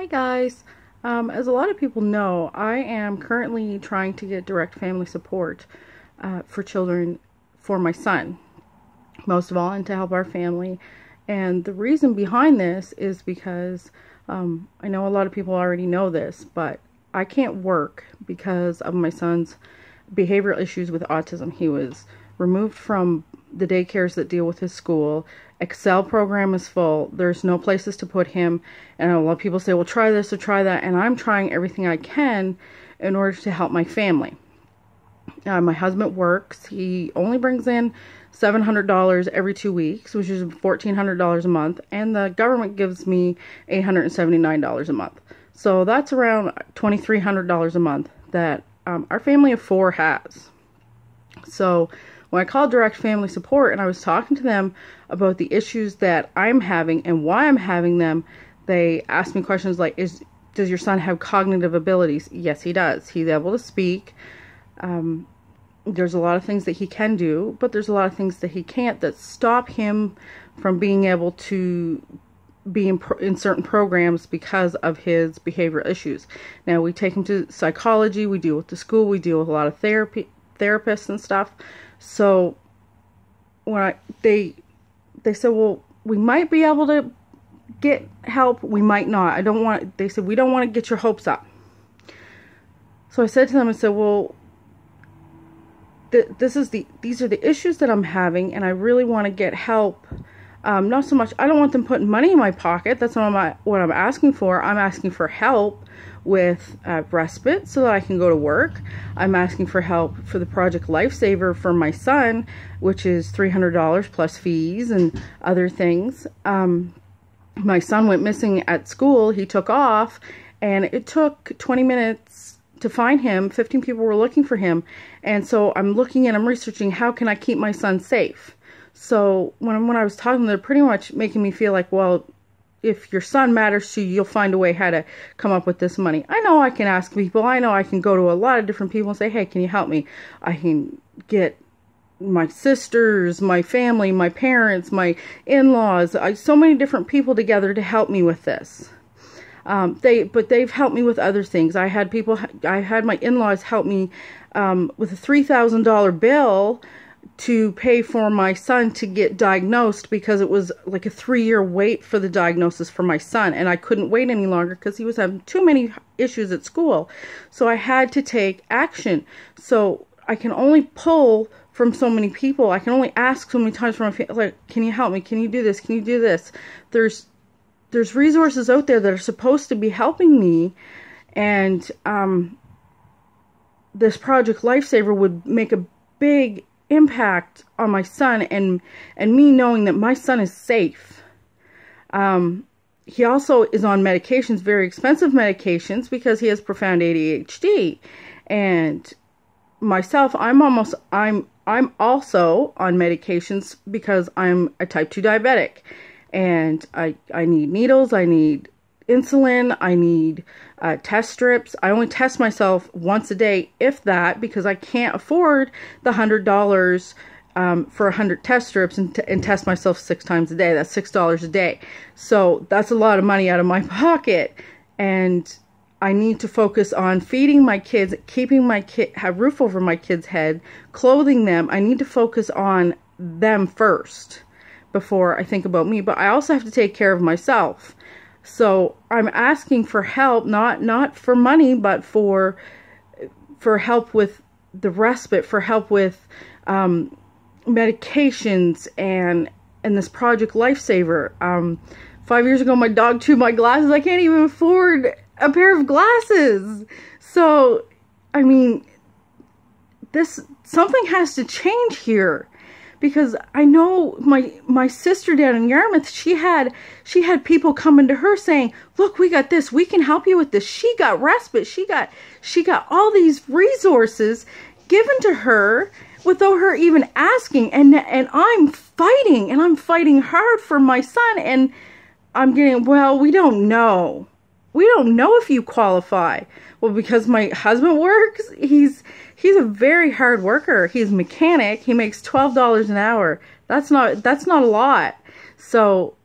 Hi guys. As a lot of people know, I am currently trying to get direct family support for children for my son, most of all, and to help our family. And the reason behind this is because I know a lot of people already know this, but I can't work because of my son's behavioral issues with autism. He was removed from the daycares that deal with his school. Excel program is full. There's no places to put him. And a lot of people say, well, try this or try that. And I'm trying everything I can in order to help my family. My husband works. He only brings in $700 every 2 weeks, which is $1,400 a month. And the government gives me $879 a month. So that's around $2,300 a month that our family of four has. So when I called Direct Family Support and I was talking to them about the issues that I'm having and why I'm having them, they asked me questions like, does your son have cognitive abilities? Yes, he does. He's able to speak. There's a lot of things that he can do, but there's a lot of things that he can't that stop him from being able to be in certain programs because of his behavioral issues. Now, we take him to psychology, we deal with the school, we deal with a lot of therapists and stuff. So when they said, well, we might be able to get help, we might not. They said, we don't want to get your hopes up. So I said to them, I said, well, these are the issues that I'm having, and I really want to get help. Not so much, I don't want them putting money in my pocket. That's not what I'm asking for. I'm asking for help with respite so that I can go to work. I'm asking for help for the Project Lifesaver for my son, which is $300 plus fees and other things. My son went missing at school. He took off, and it took 20 minutes to find him. 15 people were looking for him. And so I'm researching how can I keep my son safe. So when I was talking, they're pretty much making me feel like, well, if your son matters to you, you'll find a way how to come up with this money. I know I can ask people. I know I can go to a lot of different people and say, hey, can you help me? I can get my sisters, my family, my parents, my in-laws, so many different people together to help me with this. But they've helped me with other things. I had my in-laws help me with a $3,000 bill to pay for my son to get diagnosed, because it was like a 3-year wait for the diagnosis for my son, and I couldn't wait any longer because he was having too many issues at school. So I had to take action. So I can only pull from so many people. I can only ask so many times from my family, like, can you help me? Can you do this? Can you do this? There's resources out there that are supposed to be helping me, and this Project Lifesaver would make a big impact on my son and me knowing that my son is safe. He also is on medications, very expensive medications, because he has profound ADHD. And myself, I'm also on medications because I'm a type 2 diabetic, and I need needles, I need insulin, I need test strips. I only test myself once a day, if that, because I can't afford the $100 for 100 test strips and test myself 6 times a day. That's $6 a day. So that's a lot of money out of my pocket, and I need to focus on feeding my kids, keeping my have roof over my kids' head, clothing them. I need to focus on them first before I think about me, but I also have to take care of myself. So I'm asking for help, not for money, but for help with the respite, for help with medications and this Project Lifesaver. 5 years ago, my dog chewed my glasses. I can't even afford a pair of glasses. So, I mean, something has to change here. Because I know my sister down in Yarmouth, she had people coming to her saying, look, we got this, we can help you with this. She got respite, she got all these resources given to her without her even asking, and I'm fighting hard for my son, and I'm getting, well, we don't know if you qualify. Well, because my husband works, he's a very hard worker. He's a mechanic. He makes $12 an hour. That's not a lot. So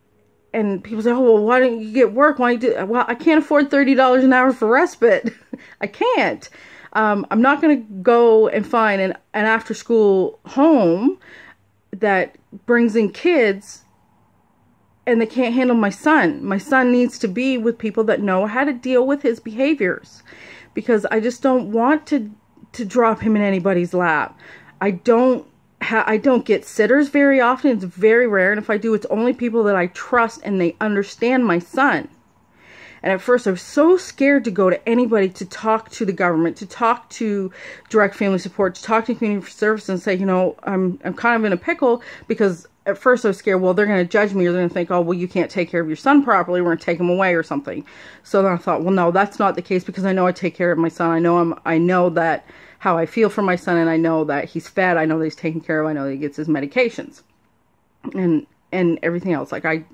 And people say, oh, well, why don't you get work? Why don't you do? Well, I can't afford $30 an hour for respite. I can't. I'm not going to go and find an after school home that brings in kids and they can't handle my son. My son needs to be with people that know how to deal with his behaviors, because I just don't want to drop him in anybody's lap. I don't get sitters very often. It's very rare. And if I do, it's only people that I trust and they understand my son. And at first I was so scared to go to anybody, to talk to the government, to talk to direct family support, to talk to community service and say, you know, I'm kind of in a pickle, because at first I was scared, well, they're going to judge me, or they're going to think, oh, well, you can't take care of your son properly, we're going to take him away or something. So then I thought, well, no, that's not the case, because I know I take care of my son. I know that how I feel for my son, and I know that he's fed, I know that he's taken care of, I know that he gets his medications and everything else. Like I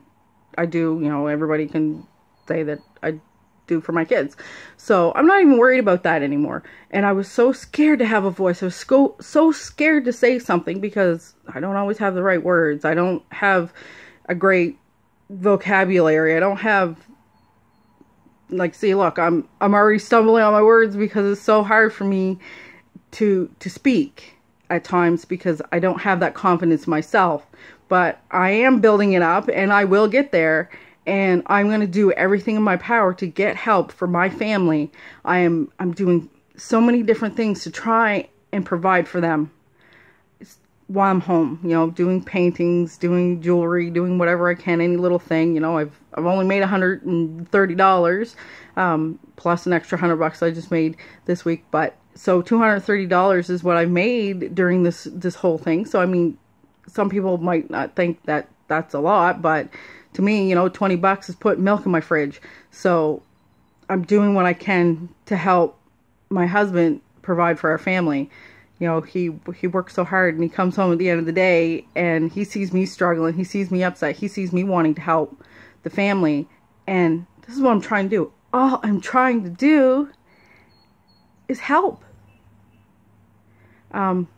do, you know, everybody can say that I do for my kids. So I'm not even worried about that anymore. And I was so scared to have a voice. I was so scared to say something, because I don't always have the right words. I don't have a great vocabulary. I don't have, like, see, look, I'm already stumbling on my words, because it's so hard for me to speak at times, because I don't have that confidence myself. But I am building it up, and I will get there. And I'm going to do everything in my power to get help for my family. I'm doing so many different things to try and provide for them while I'm home. You know, doing paintings, doing jewelry, doing whatever I can, any little thing. You know, I've only made $130, plus an extra $100 I just made this week. But so $230 is what I've made during this whole thing. So I mean, some people might not think that that's a lot, but to me, you know, $20 is putting milk in my fridge. So I'm doing what I can to help my husband provide for our family. You know, he works so hard, and he comes home at the end of the day and he sees me struggling. He sees me upset. He sees me wanting to help the family. And this is what I'm trying to do. All I'm trying to do is help. I'm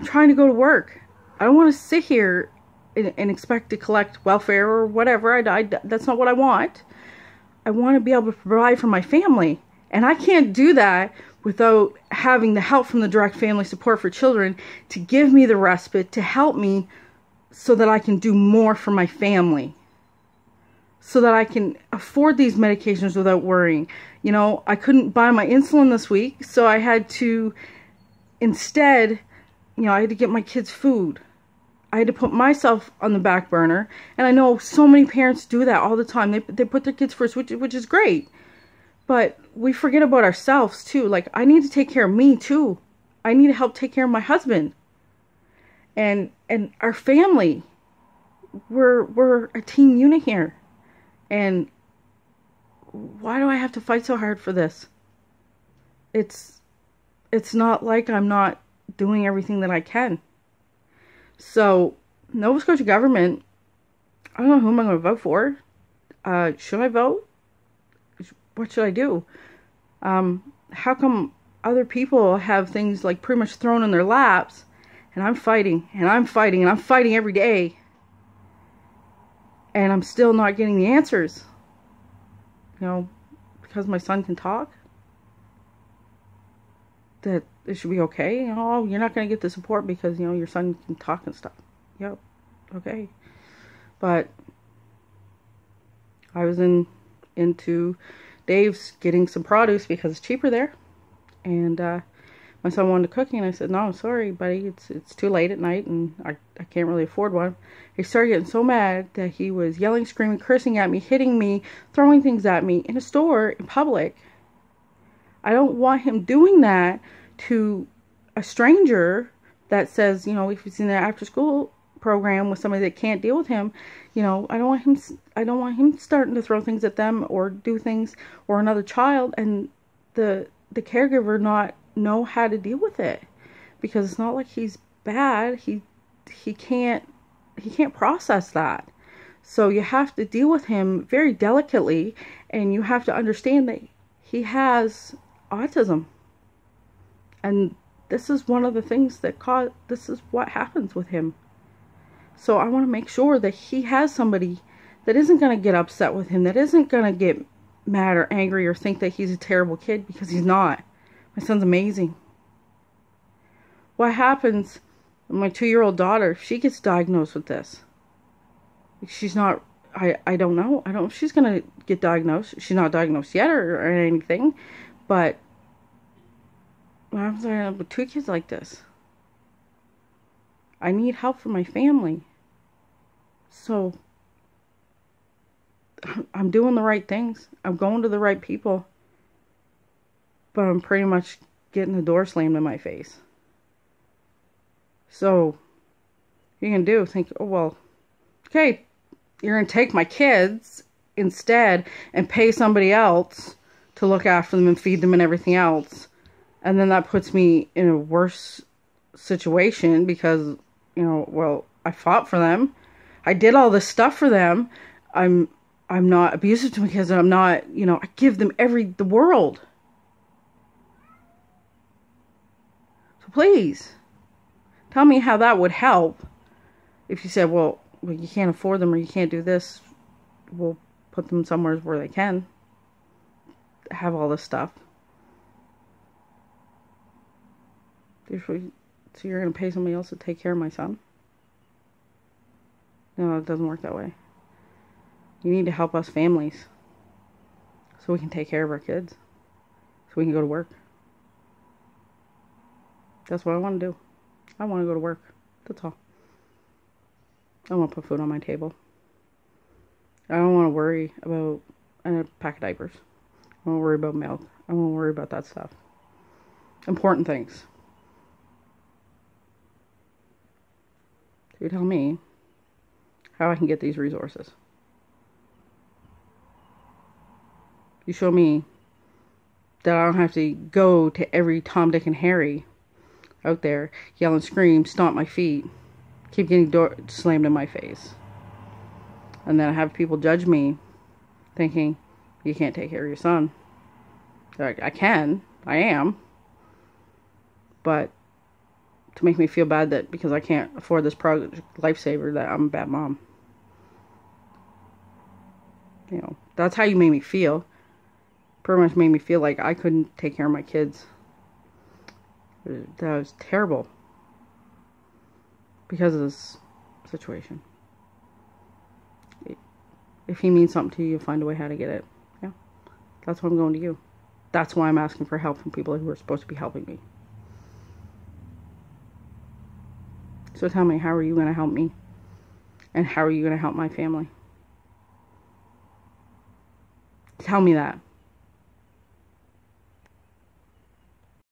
trying to go to work. I don't want to sit here and expect to collect welfare or whatever. That's not what I want. I want to be able to provide for my family. And I can't do that without having the help from the direct family support for children to give me the respite, to help me so that I can do more for my family. So that I can afford these medications without worrying. You know, I couldn't buy my insulin this week, so I had to, instead, you know, I had to get my kids food. I had to put myself on the back burner. And I know so many parents do that all the time. They put their kids first, which is great. But we forget about ourselves too. Like, I need to take care of me too. I need to help take care of my husband. And our family. We're a team unit here. And why do I have to fight so hard for this? It's not like I'm not doing everything that I can. So, Nova Scotia Government, I don't know who I'm going to vote for. Should I vote? What should I do? How come other people have things like pretty much thrown in their laps, and I'm fighting, and I'm fighting, and I'm fighting every day, and I'm still not getting the answers? You know, because my son can talk? That it should be okay. You know, oh, you're not going to get the support because, you know, your son can talk and stuff. Yep. Okay. But I was into Dave's getting some produce because it's cheaper there. And my son wanted cookie, and I said, no, I'm sorry, buddy. It's too late at night, and I can't really afford one. He started getting so mad that he was yelling, screaming, cursing at me, hitting me, throwing things at me in a store, in public. I don't want him doing that to a stranger that says, you know, if he's in an after school program with somebody that can't deal with him, you know, I don't want him starting to throw things at them or do things, or another child, and the caregiver not know how to deal with it, because it's not like he's bad. He can't process that. So you have to deal with him very delicately, and you have to understand that he has autism. And this is one of the things that this is what happens with him. So I want to make sure that he has somebody that isn't going to get upset with him, that isn't going to get mad or angry or think that he's a terrible kid, because he's not. My son's amazing. What happens when my 2-year-old daughter, if she gets diagnosed with this? She's not, I don't know. I don't know if she's going to get diagnosed. She's not diagnosed yet or anything. But what happens with 2 kids like this? I need help for my family. So I'm doing the right things. I'm going to the right people. But I'm pretty much getting the door slammed in my face. So, what you can do, think, oh, well, okay, you're going to take my kids instead and pay somebody else to look after them and feed them and everything else. And then that puts me in a worse situation because, you know, well, I fought for them. I did all this stuff for them. I'm not abusive to my kids, and I'm not, you know, I give them the world. So please, tell me how that would help. If you said, well, you can't afford them or you can't do this, we'll put them somewhere where they can have all this stuff. So you're going to pay somebody else to take care of my son? No, it doesn't work that way. You need to help us families so we can take care of our kids, so we can go to work. That's what I want to do. I want to go to work. That's all. I want to put food on my table. I don't want to worry about a pack of diapers. I don't want to worry about milk. I don't want to worry about that stuff. Important things. So you tell me how I can get these resources. You show me that I don't have to go to every Tom, Dick, and Harry out there, yell and scream, stomp my feet, keep getting door slammed in my face. And then I have people judge me, thinking, you can't take care of your son. I can, I am. But to make me feel bad that because I can't afford this Project Lifesaver that I'm a bad mom. You know, that's how you made me feel. Pretty much made me feel like I couldn't take care of my kids. That was terrible. Because of this situation. If he means something to you, you'll find a way how to get it. Yeah. That's why I'm going to you. That's why I'm asking for help from people who are supposed to be helping me. So tell me, how are you going to help me? And how are you going to help my family? Tell me that.